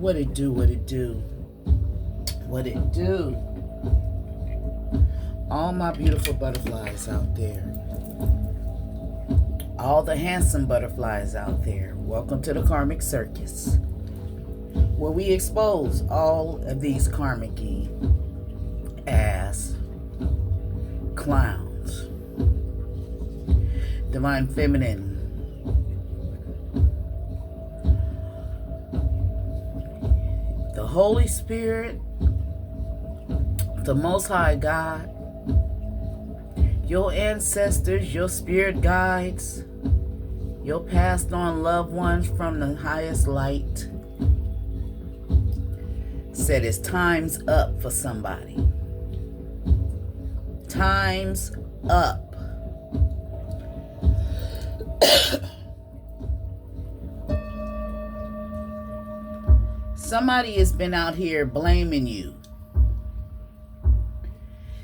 What it do, what it do, what it do. All my beautiful butterflies out there. All the handsome butterflies out there. Welcome to the Karmic Circus, where we expose all of these karmic-y ass clowns. Divine Feminine. The Holy Spirit, the Most High God, your ancestors, your spirit guides, your passed on loved ones from the highest light said it's time's up for somebody. Time's up. Somebody has been out here blaming you.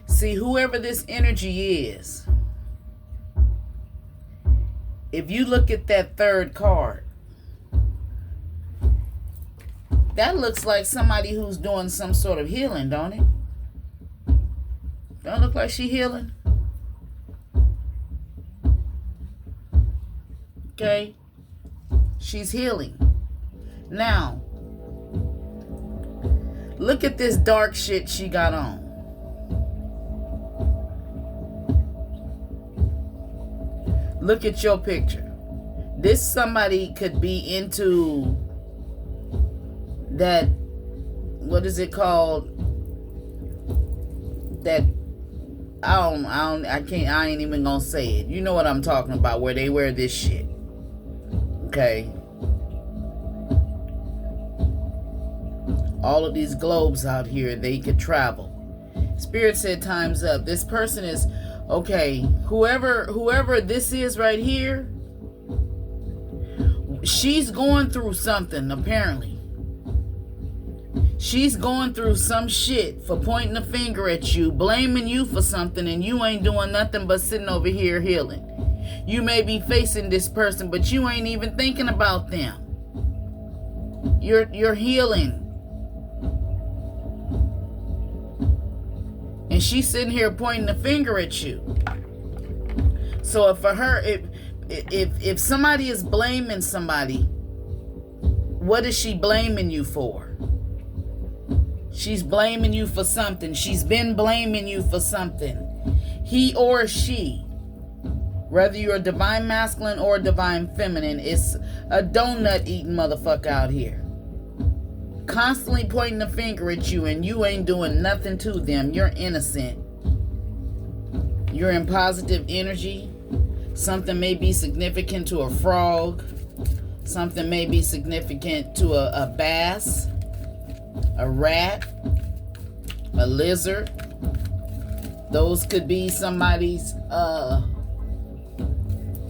See, whoever this energy is, if you look at that third card, that looks like somebody who's doing some sort of healing, don't it? Don't look like she healing? Okay? She's healing. Now, look at this dark shit she got on. Look at your picture. This somebody could be into that, what is it called? That, I ain't even gonna say it. You know what I'm talking about, where they wear this shit. Okay? All of these globes out here, they could travel. Spirit said time's up. This person is, okay, whoever this is right here, she's going through something, apparently. She's going through some shit for pointing a finger at you, blaming you for something, and you ain't doing nothing but sitting over here healing. You may be facing this person, but you ain't even thinking about them. You're healing. And she's sitting here pointing a finger at you. So for her, if somebody is blaming somebody, what is she blaming you for? She's blaming you for something. She's been blaming you for something. He or she, whether you're a divine masculine or a divine feminine, is a donut eating motherfucker out here. Constantly pointing a finger at you, and you ain't doing nothing to them. You're innocent. You're in positive energy. Something may be significant to a frog. Something may be significant to a bass, a rat, a lizard. Those could be somebody's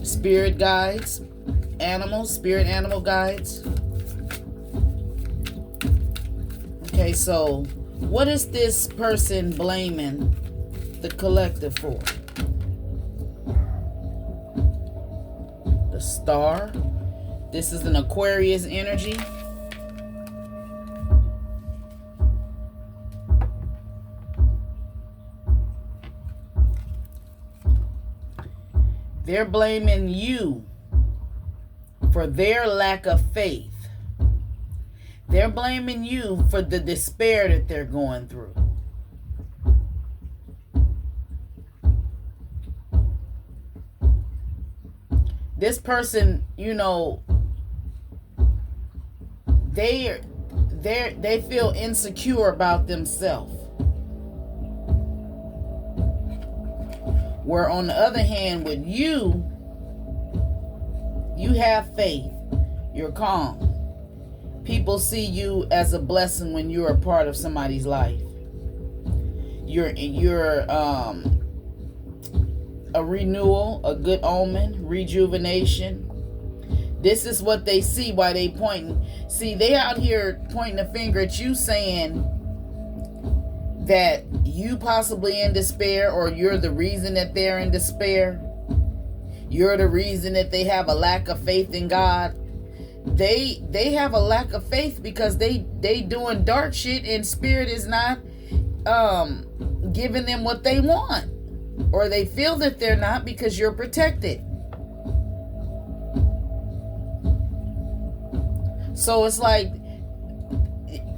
spirit guides, animals, spirit animal guides. Okay, so what is this person blaming the collective for? The Star. This is an Aquarius energy. They're blaming you for their lack of faith. They're blaming you for the despair that they're going through. This person, you know, they feel insecure about themselves. Where on the other hand, with you, you have faith. You're calm. People see you as a blessing when you're a part of somebody's life. You're a renewal, a good omen, rejuvenation. This is what they see while they pointing. See, they out here pointing a finger at you, saying that you possibly in despair, or you're the reason that they're in despair. You're the reason that they have a lack of faith in God. they have a lack of faith because they doing dark shit and spirit is not giving them what they want, or they feel that they're not because you're protected. So it's like,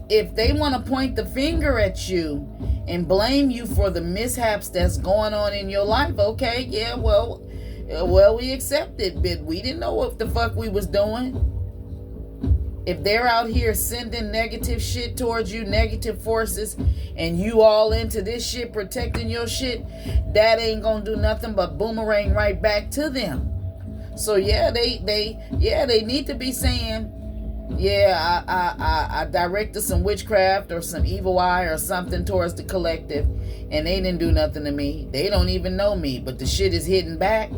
if they want to point the finger at you and blame you for the mishaps that's going on in your life, okay, yeah, well, we accept it, but we didn't know what the fuck we was doing. If they're out here sending negative shit towards you, negative forces, and you all into this shit, protecting your shit, that ain't gonna do nothing but boomerang right back to them. So yeah, they need to be saying, yeah, I directed some witchcraft or some evil eye or something towards the collective, and they didn't do nothing to me. They don't even know me, but the shit is hidden back.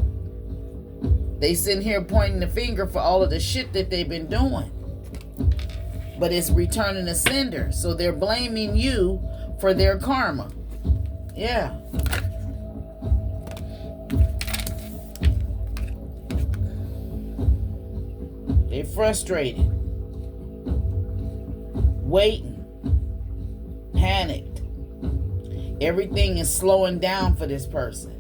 They sitting here pointing the finger for all of the shit that they've been doing. But it's returning to sender. So they're blaming you for their karma. Yeah. They're frustrated. Waiting. Panicked. Everything is slowing down for this person.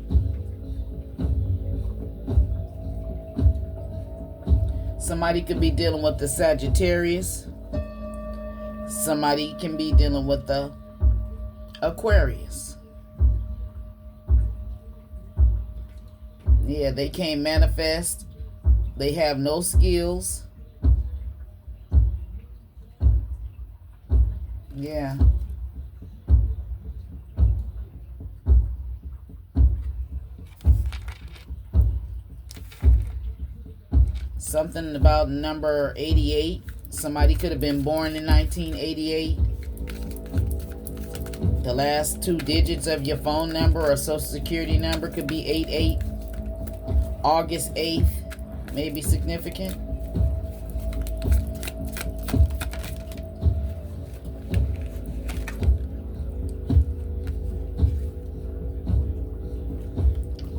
Somebody could be dealing with the Sagittarius. Somebody can be dealing with the Aquarius. Yeah, they can't manifest. They have no skills. Yeah. Something about number 88. Somebody could have been born in 1988. The last two digits of your phone number or social security number could be 88. August 8th may be significant.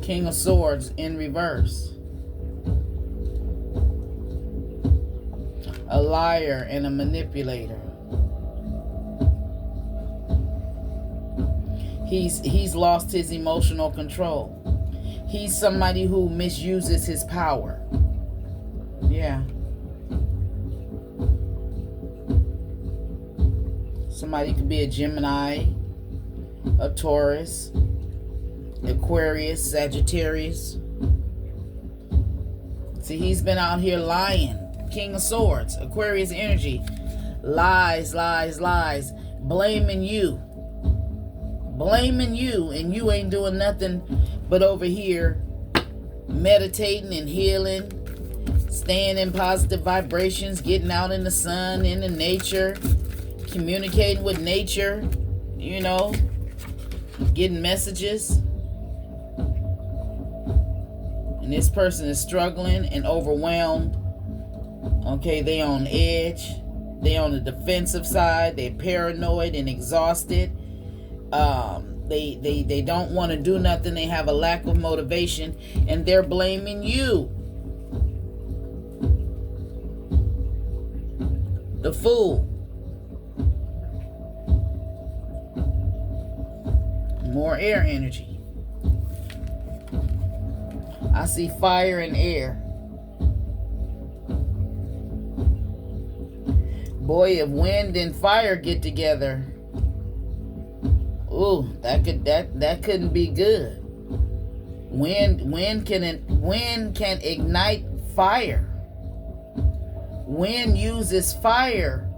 King of Swords in reverse. A liar and a manipulator. He's lost his emotional control. He's somebody who misuses his power. Yeah. Somebody could be a Gemini, a Taurus, Aquarius, Sagittarius. See, he's been out here lying. King of Swords, Aquarius energy. Lies, lies, lies. Blaming you. Blaming you, and you ain't doing nothing but over here meditating and healing, staying in positive vibrations, getting out in the sun, in the nature, communicating with nature, you know, getting messages. And this person is struggling and overwhelmed. Okay, they on edge. They on the defensive side. They're paranoid and exhausted. They don't want to do nothing. They have a lack of motivation, and they're blaming you. The Fool. More air energy. I see fire and air. Boy, if wind and fire get together, ooh, that couldn't be good. Wind can ignite fire. Wind uses fire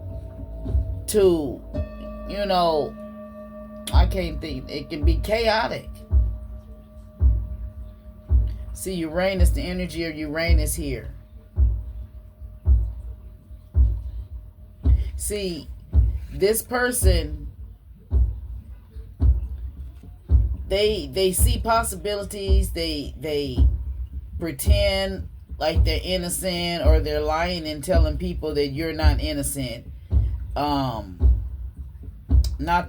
to, you know, I can't think. It can be chaotic. See, Uranus, the energy of Uranus here. See, this person, they see possibilities. They pretend like they're innocent, or they're lying and telling people that you're not innocent. Not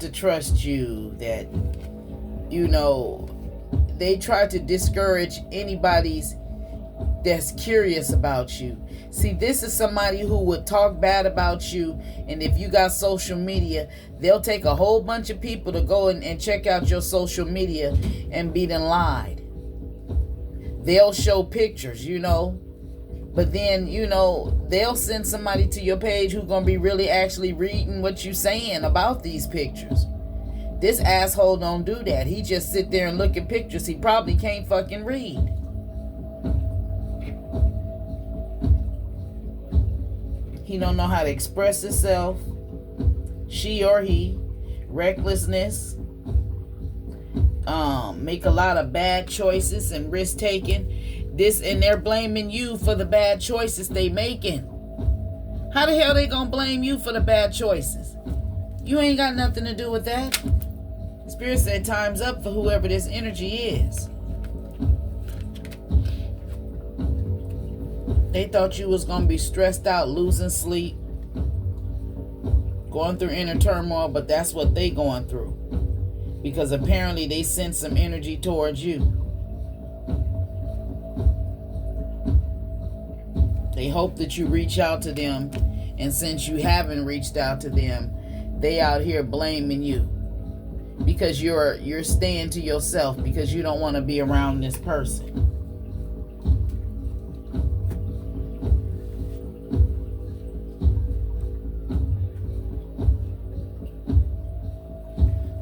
to trust you, that, you know, they try to discourage anybody's that's curious about you. See, this is somebody who would talk bad about you, and if you got social media, they'll take a whole bunch of people to go and check out your social media and be done lied. They'll show pictures, but then, they'll send somebody to your page who's going to be really actually reading what you're saying about these pictures. This asshole don't do that. He just sit there and look at pictures he probably can't fucking read. He don't know how to express himself. She or he. Recklessness. Make a lot of bad choices and risk taking. And they're blaming you for the bad choices they making. How the hell they gonna blame you for the bad choices? You ain't got nothing to do with that. Spirit said time's up for whoever this energy is. They thought you was going to be stressed out, losing sleep, going through inner turmoil, but that's what they going through. Because apparently they sent some energy towards you. They hope that you reach out to them, and since you haven't reached out to them, they out here blaming you. Because you're staying to yourself because you don't want to be around this person.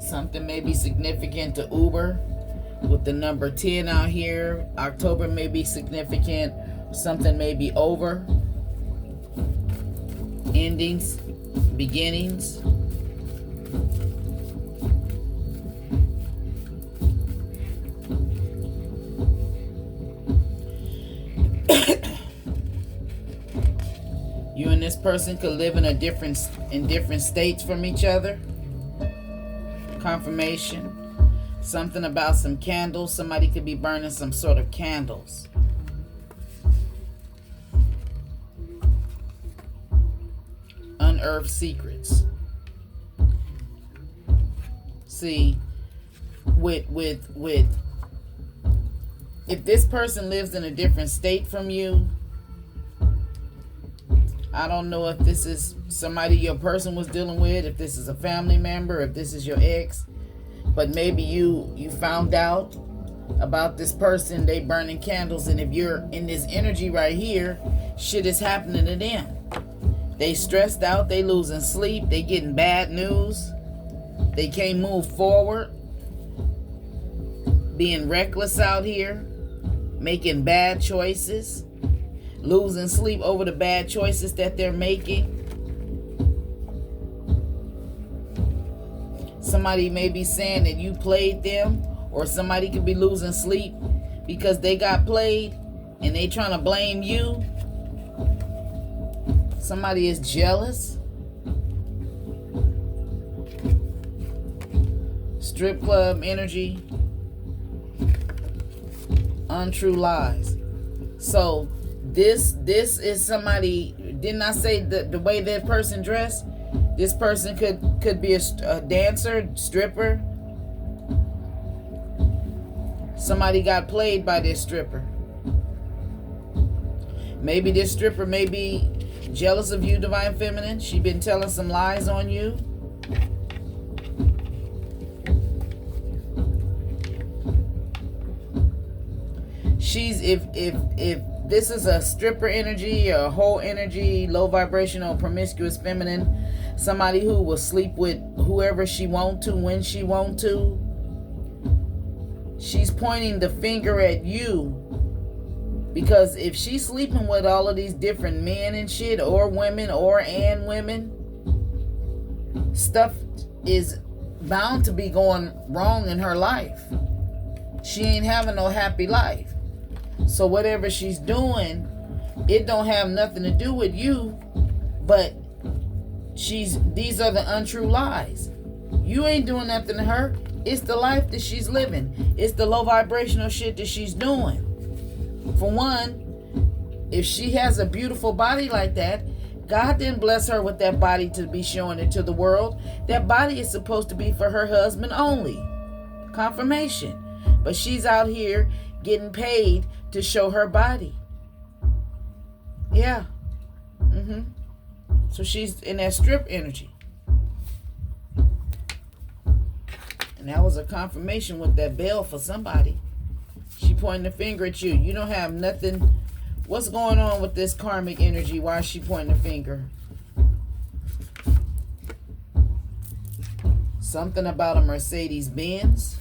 Something may be significant to Uber with the number 10 out here. October may be significant. Something may be over. Endings, beginnings. You and this person could live in different states from each other. Confirmation. Something about some candles. Somebody could be burning some sort of candles. Unearthed secrets. See, with if this person lives in a different state from you, I don't know if this is somebody your person was dealing with, if this is a family member, if this is your ex, but maybe you found out about this person, they burning candles, and if you're in this energy right here, shit is happening to them. They stressed out, they losing sleep, they getting bad news, they can't move forward, being reckless out here, making bad choices. Losing sleep over the bad choices that they're making. Somebody may be saying that you played them, or somebody could be losing sleep because they got played and they trying to blame you. Somebody is jealous. Strip club energy. Untrue lies. So this is somebody. Didn't I say the way that person dressed? This person could be a dancer, stripper. Somebody got played by this stripper. Maybe this stripper may be jealous of you, Divine Feminine. She been telling some lies on you. She's if this is a stripper energy or a whole energy, low vibrational, promiscuous feminine, somebody who will sleep with whoever she want to, when she want to. She's pointing the finger at you because if she's sleeping with all of these different men and shit, or women, and women, stuff is bound to be going wrong in her life. She ain't having no happy life. So whatever she's doing, it don't have nothing to do with you, but these are the untrue lies. You ain't doing nothing to her. It's the life that she's living. It's the low vibrational shit that she's doing. For one, if she has a beautiful body like that, God didn't bless her with that body to be showing it to the world. That body is supposed to be for her husband only. Confirmation. But she's out here getting paid to show her body. Yeah. So she's in that strip energy. And that was a confirmation with that bell for somebody. She pointing the finger at you. You don't have nothing. What's going on with this karmic energy? Why is she pointing the finger? Something about a Mercedes Benz.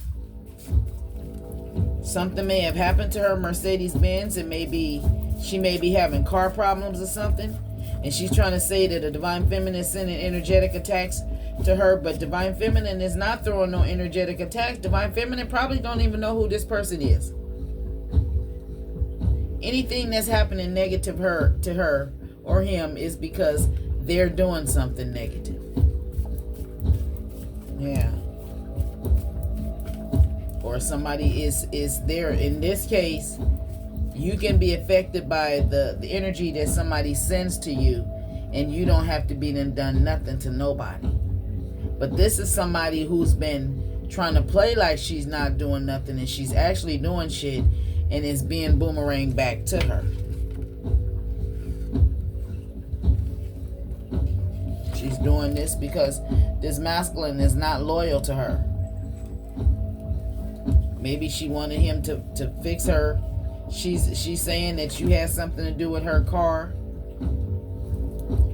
Something may have happened to her Mercedes Benz, and maybe she may be having car problems or something. And she's trying to say that a divine feminine is sending energetic attacks to her, but divine feminine is not throwing no energetic attacks. Divine feminine probably don't even know who this person is. Anything that's happening negative to her or him is because they're doing something negative. Yeah. Or somebody is there. In this case, you can be affected by the energy that somebody sends to you, and you don't have to be done nothing to nobody. But this is somebody who's been trying to play like she's not doing nothing, and she's actually doing shit, and it's being boomeranged back to her. She's doing this because this masculine is not loyal to her. Maybe she wanted him to fix her. She's saying that you had something to do with her car.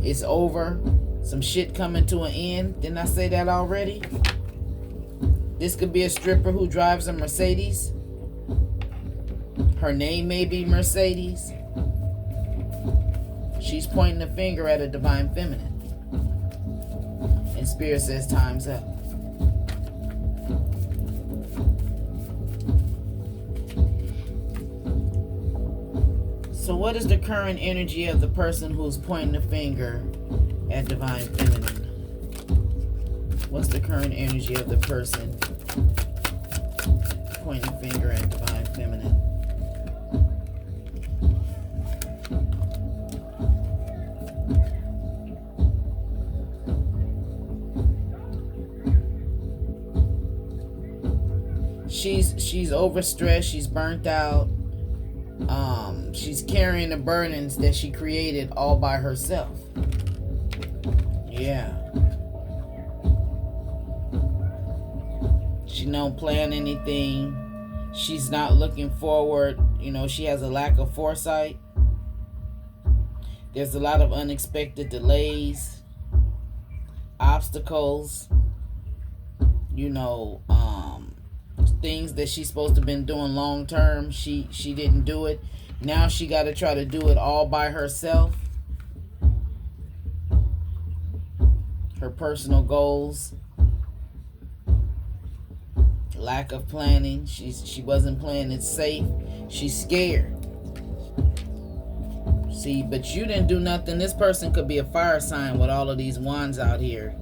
It's over. Some shit coming to an end. Didn't I say that already? This could be a stripper who drives a Mercedes. Her name may be Mercedes. She's pointing the finger at a divine feminine. And Spirit says time's up. So what is the current energy of the person who's pointing the finger at divine feminine? What's the current energy of the person pointing the finger at divine feminine? She's overstressed, she's burnt out. She's carrying the burdens that she created all by herself. Yeah. She don't plan anything. She's not looking forward. She has a lack of foresight. There's a lot of unexpected delays, obstacles, things that she's supposed to have been doing long term. She didn't do it. Now she got to try to do it all by herself. Her personal goals. Lack of planning. She wasn't playing it safe. She's scared. See, but you didn't do nothing. This person could be a fire sign with all of these wands out here.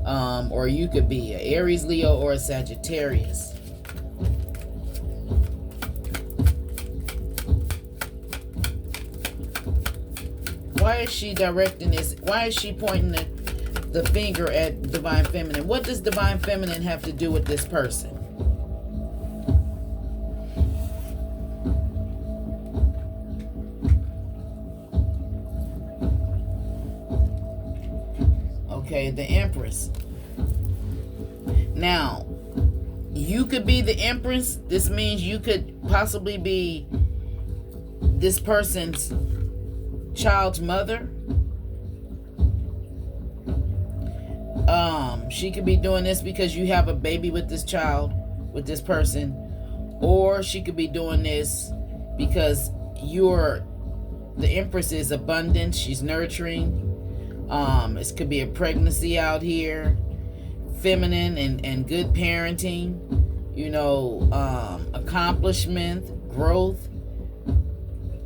Or you could be an Aries, Leo, or a Sagittarius. Why is she directing this? Why is she pointing the finger at divine feminine? What does divine feminine have to do with this person? Okay, the Empress. Now, you could be the Empress. This means you could possibly be this person's child's mother. She could be doing this because you have a baby with this child, with this person, or she could be doing this because the Empress is abundant. She's nurturing. This could be a pregnancy out here, feminine and good parenting, accomplishment, growth,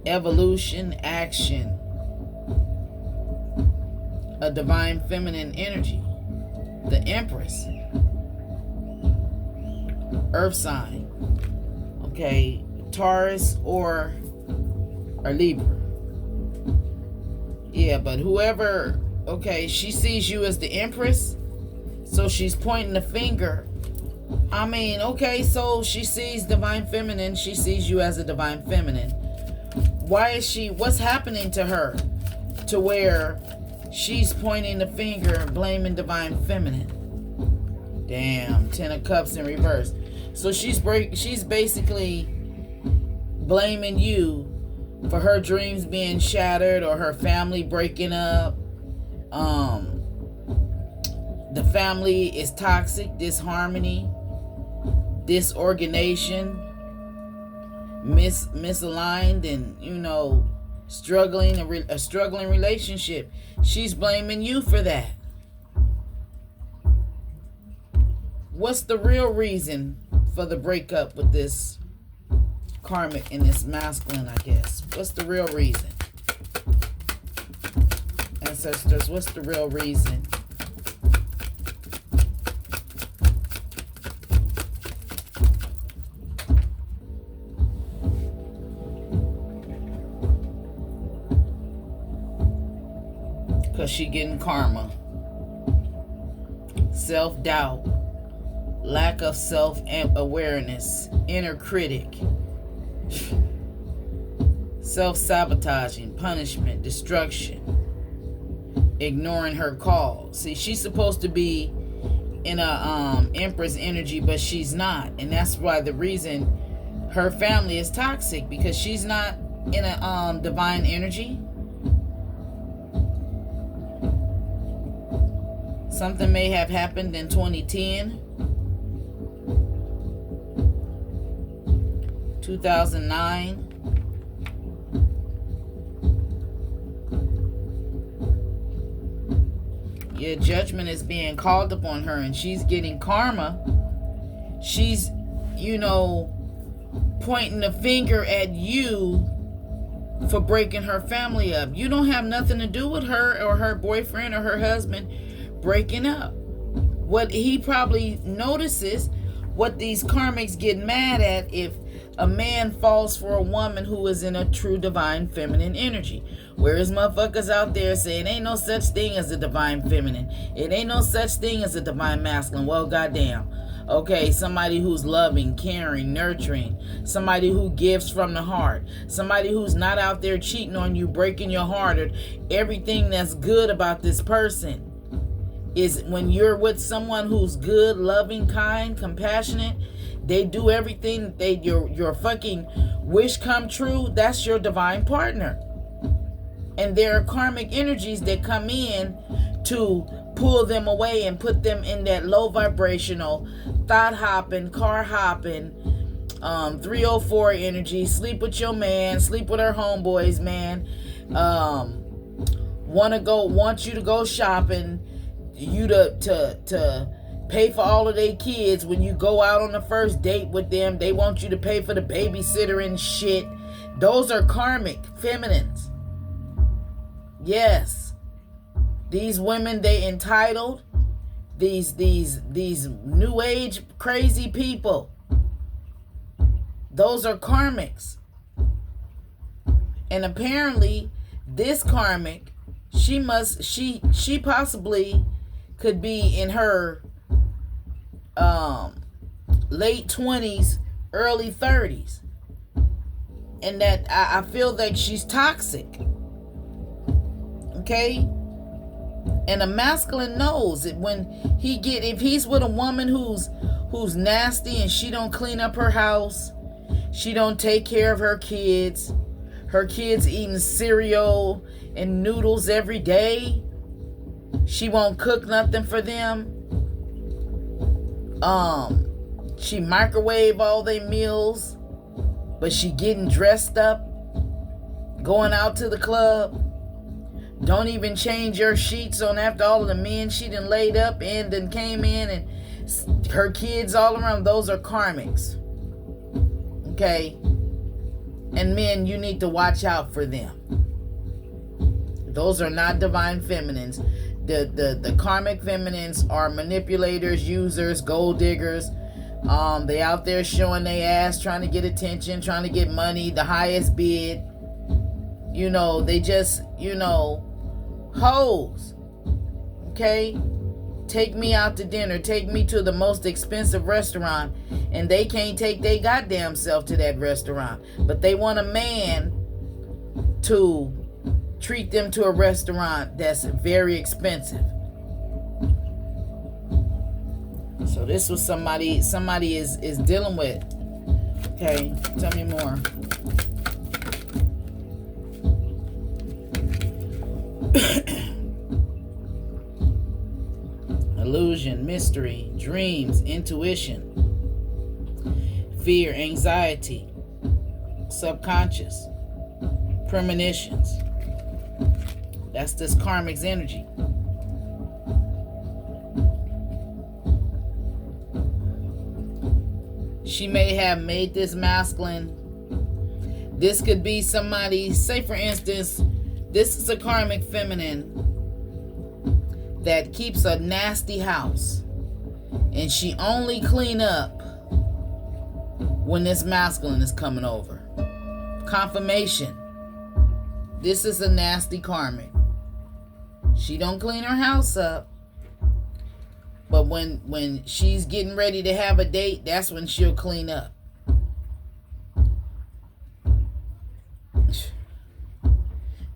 evolution, action, a divine feminine energy, the Empress, earth sign, okay, Taurus or Libra. Yeah, but whoever, okay, she sees you as the Empress, so she's pointing the finger. Okay, so she sees divine feminine, she sees you as a divine feminine. what's happening to her to where she's pointing the finger and blaming divine feminine? Damn, 10 of Cups in reverse. So she's basically blaming you for her dreams being shattered or her family breaking up. The family is toxic, disharmony, disorganization, misaligned, and struggling a struggling relationship. She's blaming you for that. What's the real reason for the breakup with this karmic and this masculine, I guess? What's the real reason? Ancestors, what's the real reason? Because she getting karma. Self-doubt. Lack of self-awareness. Inner critic. Self-sabotaging. Punishment. Destruction. Ignoring her call. See, she's supposed to be in a Empress energy, but she's not. And that's why the reason her family is toxic. Because she's not in a divine energy. Something may have happened in 2010, 2009. Your judgment is being called upon her and she's getting karma. She's, pointing the finger at you for breaking her family up. You don't have nothing to do with her or her boyfriend or her husband breaking up. What he probably notices, what these karmics get mad at, if a man falls for a woman who is in a true divine feminine energy. Whereas motherfuckers out there saying ain't no such thing as a divine feminine, it ain't no such thing as a divine masculine. Well, goddamn. Okay, somebody who's loving, caring, nurturing, somebody who gives from the heart, somebody who's not out there cheating on you, breaking your heart, or everything that's good about this person. Is when you're with someone who's good, loving, kind, compassionate, they do everything, your fucking wish come true, that's your divine partner. And there are karmic energies that come in to pull them away and put them in that low vibrational, thought hopping, car hopping, 304 energy, sleep with your man, sleep with her homeboys, man, want you to go shopping, you to pay for all of their kids when you go out on the first date with them. They want you to pay for the babysitter and shit. Those are karmic feminines. Yes. These women, they entitled. These new age crazy people. Those are karmics. And apparently this karmic, she possibly could be in her late 20s, early 30s. And that I feel like she's toxic. Okay? And a masculine knows it when if he's with a woman who's nasty and she don't clean up her house, she don't take care of her kids eating cereal and noodles every day, she won't cook nothing for them. She microwave all their meals, but she getting dressed up, going out to the club. Don't even change your sheets on after all of the men she done laid up and then came in, and her kids all around. Those are karmics. Okay? And men, you need to watch out for them. Those are not divine feminines. The karmic feminines are manipulators, users, gold diggers. They out there showing their ass, trying to get attention, trying to get money, the highest bid. They just, hoes. Okay? Take me out to dinner. Take me to the most expensive restaurant. And they can't take their goddamn self to that restaurant. But they want a man to treat them to a restaurant that's very expensive. So this was somebody is dealing with. Okay, tell me more. Illusion, mystery, dreams, intuition, fear, anxiety, subconscious, premonitions. That's this karmic's energy. She may have made this masculine. This could be somebody, say for instance, this is a karmic feminine that keeps a nasty house, and she only clean up when this masculine is coming over. Confirmation. This is a nasty karmic. She don't clean her house up, but when she's getting ready to have a date, that's when she'll clean up.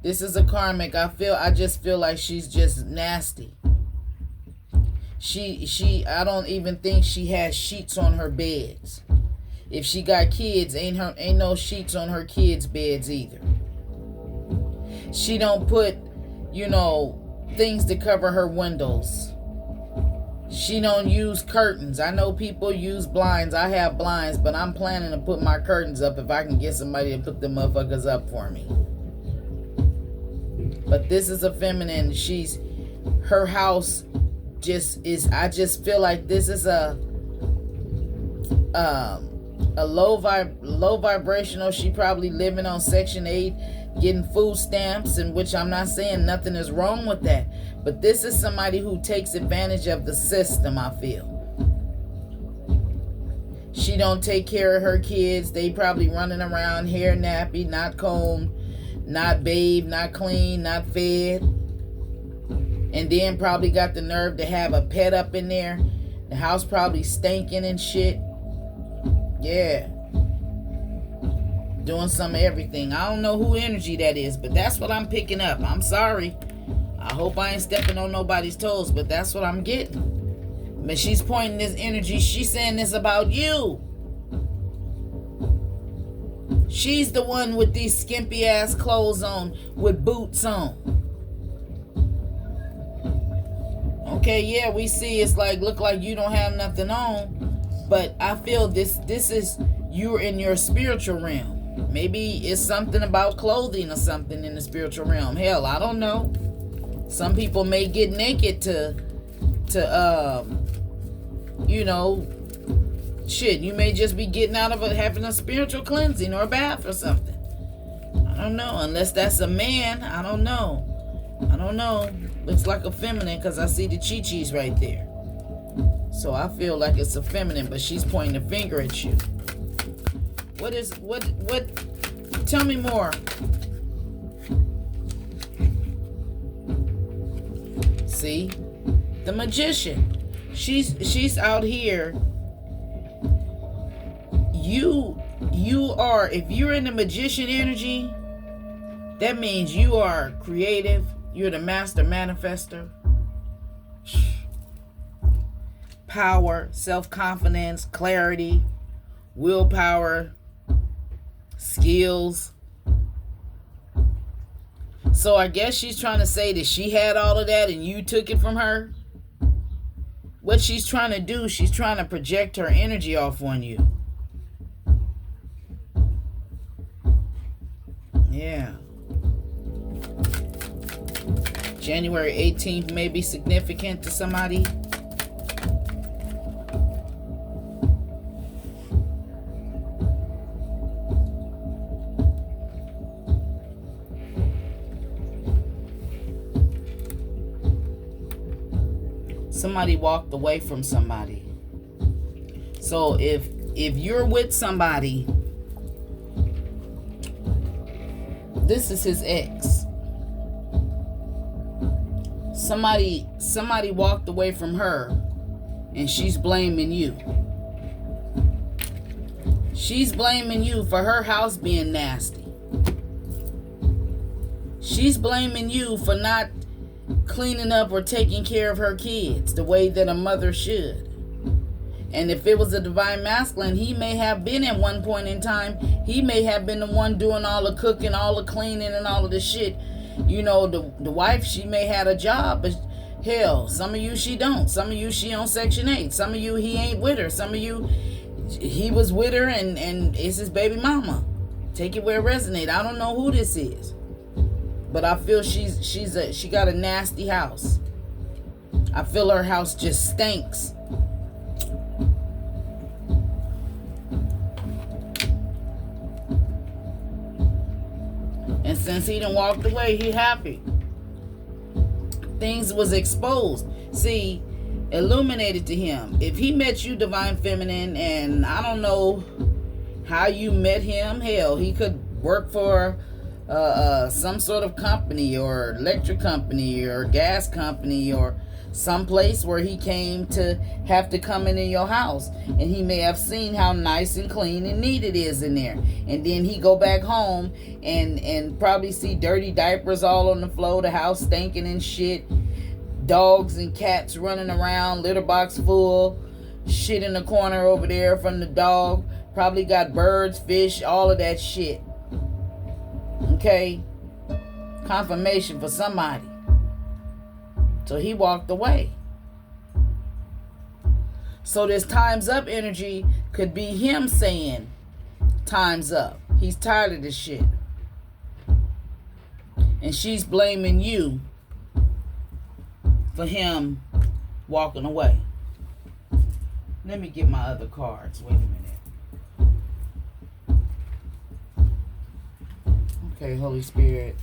This is a karmic. I just feel like she's just nasty. I don't even think she has sheets on her beds. If she got kids, ain't no sheets on her kids' beds either. She don't put, things to cover her windows. She don't use curtains. I know people use blinds. I have blinds, but I'm planning to put my curtains up if I can get somebody to put the motherfuckers up for me. But this is a feminine. Her house I just feel like this is a low vibrational. She probably living on Section 8, getting food stamps, in which I'm not saying nothing is wrong with that. But this is somebody who takes advantage of the system, I feel. She don't take care of her kids. They probably running around hair nappy, not combed, not bathed, not clean, not fed. And then probably got the nerve to have a pet up in there. The house probably stinking and shit. Yeah. Doing some of everything. I don't know who energy that is, but that's what I'm picking up. I'm sorry. I hope I ain't stepping on nobody's toes, but that's what I'm getting. But she's pointing this energy. She's saying this about you. She's the one with these skimpy ass clothes on, with boots on. Okay, yeah, we see it's like, look like you don't have nothing on. But I feel this is, you're in your spiritual realm. Maybe it's something about clothing or something in the spiritual realm. Hell, I don't know. Some people may get naked to shit, you may just be getting out of having a spiritual cleansing or a bath or something. I don't know. Unless that's a man, I don't know. Looks like a feminine because I see the chi-chis right there. So I feel like it's a feminine, but she's pointing a finger at you. What? Tell me more. See? The magician. She's out here. You are, if you're in the magician energy, that means you are creative. You're the master manifester. Power, self-confidence, clarity, willpower, skills. So I guess she's trying to say that she had all of that and you took it from her. What she's trying to do, she's trying to project her energy off on you. Yeah. January 18th may be significant to somebody. Somebody walked away from somebody. So if you're with somebody, this is his ex. Somebody walked away from her and she's blaming you. She's blaming you for her house being nasty. She's blaming you for not cleaning up or taking care of her kids the way that a mother should. And if it was a divine masculine, he may have been at one point in time, he may have been the one doing all the cooking, all the cleaning, and all of the shit. You know, the wife, she may have a job, but hell, some of you she don't. Some of you she on Section 8. Some of you he ain't with her. Some of you he was with her and it's his baby mama. Take it where it resonates. I don't know who this is, but I feel she got a nasty house. I feel her house just stinks. And since he done walked away, he happy. Things was exposed. See, illuminated to him. If he met you, Divine Feminine, and I don't know how you met him, hell, he could work for some sort of company or electric company or gas company or some place where he came to have to come in your house, and he may have seen how nice and clean and neat it is in there, and then he go back home and probably see dirty diapers all on the floor, the house stinking and shit, dogs and cats running around, litter box full, shit in the corner over there from the dog, probably got birds, fish, all of that shit. Okay, confirmation for somebody. So he walked away. So this time's up energy could be him saying, time's up. He's tired of this shit. And she's blaming you for him walking away. Let me get my other cards. Wait a minute. Okay, Holy Spirit.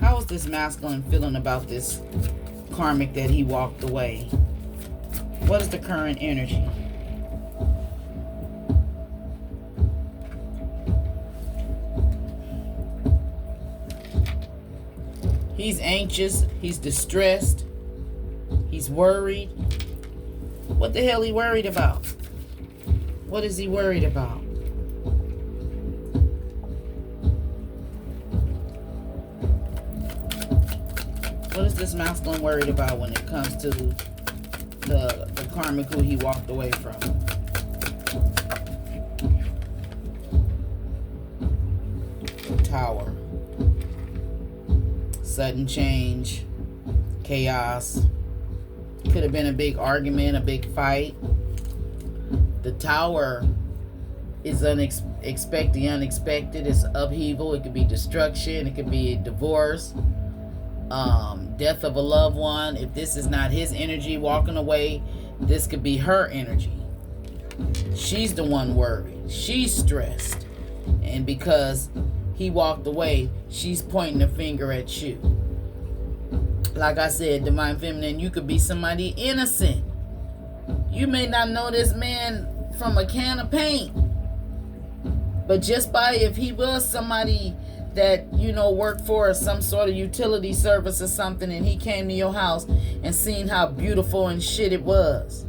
How is this masculine feeling about this karmic that he walked away? What is the current energy? He's anxious. He's distressed. He's worried. What the hell he worried about? What is he worried about? What is this masculine worried about when it comes to the karmic who he walked away from? Tower. Sudden change. Chaos. Could have been a big argument, a big fight. The Tower is expect the unexpected. It's upheaval. It could be destruction. It could be divorce. Death of a loved one. If this is not his energy walking away, this could be her energy. She's the one worried. She's stressed. And because he walked away, she's pointing a finger at you. Like I said, Divine Feminine, you could be somebody innocent. You may not know this man from a can of paint. But just by if he was somebody that, you know, worked for some sort of utility service or something, and he came to your house and seen how beautiful and shit it was.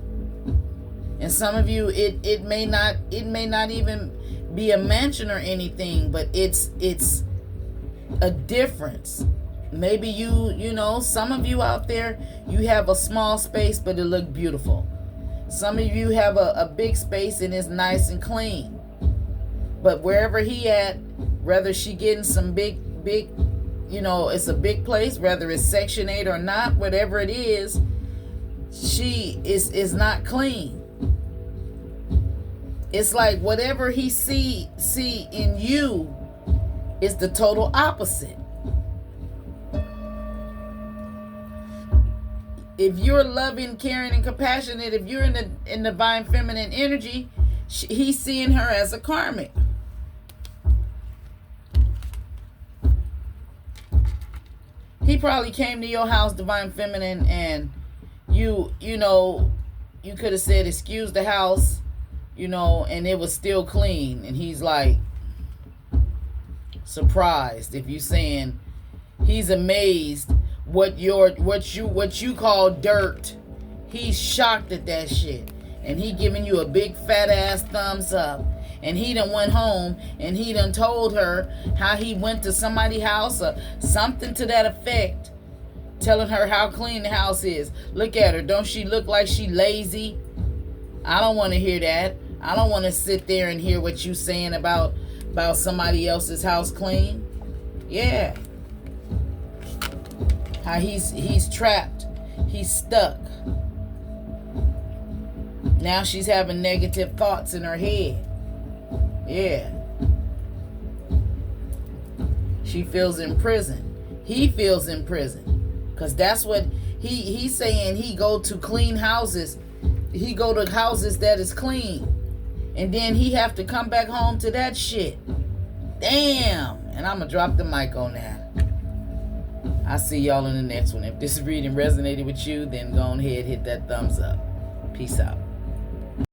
And some of you, it may not even be a mansion or anything, but it's a difference. Maybe you know, some of you out there, you have a small space, but it look beautiful. Some of you have a big space and it's nice and clean. But wherever he at, whether she getting some big, you know, it's a big place, whether it's Section 8 or not, whatever it is, she is not clean. It's like whatever he see in you is the total opposite. If you're loving, caring, and compassionate, if you're in divine feminine energy, he's seeing her as a karmic. He probably came to your house, divine feminine, and you know, you could have said, excuse the house, you know, and it was still clean. And he's like surprised. If you saying he's amazed what you call dirt, he's shocked at that shit. And he giving you a big fat ass thumbs up. and he done went home and he done told her how he went to somebody's house or something to that effect, telling her how clean the house is. Look at her. Don't she look like she lazy? I don't want to hear that. I don't want to sit there and hear what you saying about somebody else's house clean. Yeah. How he's trapped. He's stuck. Now she's having negative thoughts in her head. Yeah. She feels in prison. He feels in prison. Because that's what he's saying. He go to clean houses. He go to houses that is clean. And then he have to come back home to that shit. Damn. And I'm going to drop the mic on that. I'll see y'all in the next one. If this reading resonated with you, then go ahead, hit that thumbs up. Peace out.